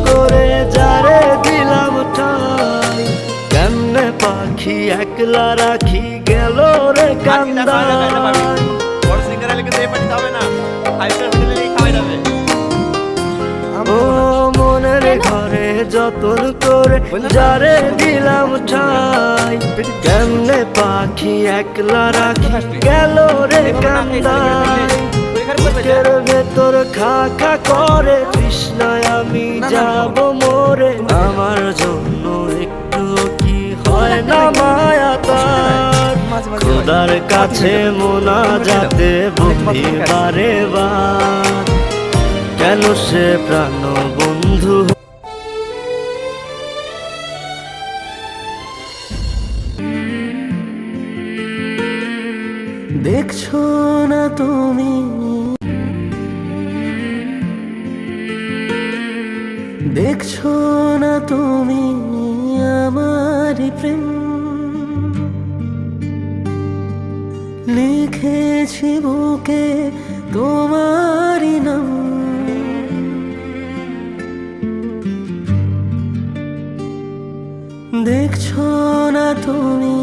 করে যারে দিলাম ঠাই, কেমনে পাখি একলা রাখি গেল রে কান্দায়। ও মনের ঘরে যতন করে যারে দিলাম ঠাই, কেমনে পাখি একলা রাখি গেল রে কান্দায়। বুকের ভেতর খা খা করে তৃষ্ণায় আমি যাব মরে, আমার জন্য একটু কি হয় না মায়া তার। খোদার কাছে মোনাজাতে বলি বারে বার, কেন সে প্রাণ বন্ধু। দেখছো না তুমি, দেখছো না তুমি আমার প্রেম, লিখেছি বুকে তোমারই নাম। দেখছো না তুমি